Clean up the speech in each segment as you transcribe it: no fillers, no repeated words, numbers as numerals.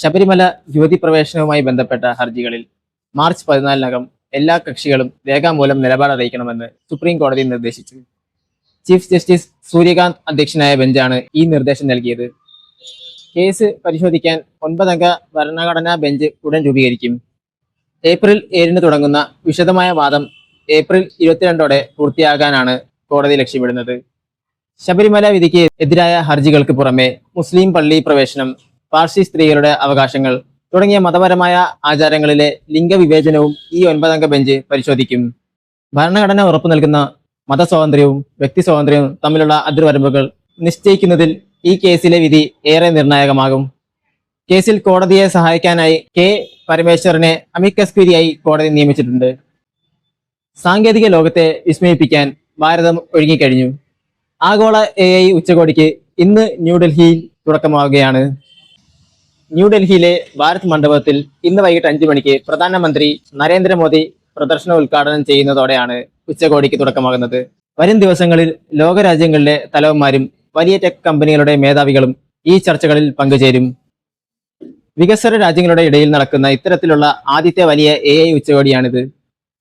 ശബരിമല യുവതി പ്രവേശനവുമായി ബന്ധപ്പെട്ട ഹർജികളിൽ മാർച്ച് 14-നകം എല്ലാ കക്ഷികളും രേഖാമൂലം നിലപാട് അറിയിക്കണമെന്ന് സുപ്രീം കോടതി നിർദ്ദേശിച്ചു. ചീഫ് ജസ്റ്റിസ് സൂര്യകാന്ത് അധ്യക്ഷനായ ബെഞ്ചാണ് ഈ നിർദ്ദേശം നൽകിയത്. കേസ് പരിശോധിക്കാൻ 9-അംഗ ഭരണഘടനാ ബെഞ്ച് ഉടൻ രൂപീകരിക്കും. ഏപ്രിൽ 7-ന് തുടങ്ങുന്ന വിശദമായ വാദം ഏപ്രിൽ 22-ഓടെ പൂർത്തിയാകാനാണ് കോടതി ലക്ഷ്യമിടുന്നത്. ശബരിമല വിധിക്ക് എതിരായ ഹർജികൾക്ക് പുറമെ മുസ്ലിം പള്ളി പ്രവേശനം, പാർസി സ്ത്രീകളുടെ അവകാശങ്ങൾ തുടങ്ങിയ മതപരമായ ആചാരങ്ങളിലെ ലിംഗവിവേചനവും ഈ 9-അംഗ ബെഞ്ച് പരിശോധിക്കും. ഭരണഘടന ഉറപ്പു നൽകുന്ന മതസ്വാതന്ത്ര്യവും വ്യക്തി സ്വാതന്ത്ര്യവും തമ്മിലുള്ള അതിർവരമ്പുകൾ നിശ്ചയിക്കുന്നതിൽ ഈ കേസിലെ വിധി ഏറെ നിർണായകമാകും. കേസിൽ കോടതിയെ സഹായിക്കാനായി കെ പരമേശ്വരനെ അമിക്കസ് ക്യൂരിയായി കോടതി നിയമിച്ചിട്ടുണ്ട്. സാങ്കേതിക ലോകത്തെ വിസ്മയിപ്പിക്കാൻ ഭാരതം ഒരുങ്ങിക്കഴിഞ്ഞു. ആഗോള AI ഉച്ചകോടിക്ക് ഇന്ന് ന്യൂഡൽഹിയിൽ തുടക്കമാവുകയാണ്. ന്യൂഡൽഹിയിലെ ഭാരത് മണ്ഡപത്തിൽ ഇന്ന് വൈകിട്ട് 5 മണിക്ക് പ്രധാനമന്ത്രി നരേന്ദ്രമോദി പ്രദർശന ഉദ്ഘാടനം ചെയ്യുന്നതോടെയാണ് ഉച്ചകോടിക്ക് തുടക്കമാകുന്നത്. വരും ദിവസങ്ങളിൽ ലോകരാജ്യങ്ങളിലെ തലവന്മാരും വലിയ ടെക് കമ്പനികളുടെ മേധാവികളും ഈ ചർച്ചകളിൽ പങ്കുചേരും. വികസ്വര രാജ്യങ്ങളുടെ ഇടയിൽ നടക്കുന്ന ഇത്തരത്തിലുള്ള ആദ്യത്തെ വലിയ AI ഉച്ചകോടിയാണിത്.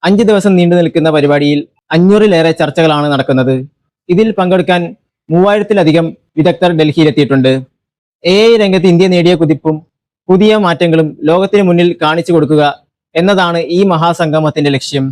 5 ദിവസം നീണ്ടു നിൽക്കുന്ന പരിപാടിയിൽ 500-ലേറെ ചർച്ചകളാണ് നടക്കുന്നത്. ഇതിൽ പങ്കെടുക്കാൻ 3000-ലധികം വിദഗ്ധർ ഡൽഹിയിലെത്തിയിട്ടുണ്ട്. AI രംഗത്ത് ഇന്ത്യ നേടിയ കുതിപ്പും പുതിയ മാറ്റങ്ങളും ലോകത്തിന് മുന്നിൽ കാണിച്ചു കൊടുക്കുക എന്നതാണ് ഈ മഹാസംഗമത്തിന്റെ ലക്ഷ്യം.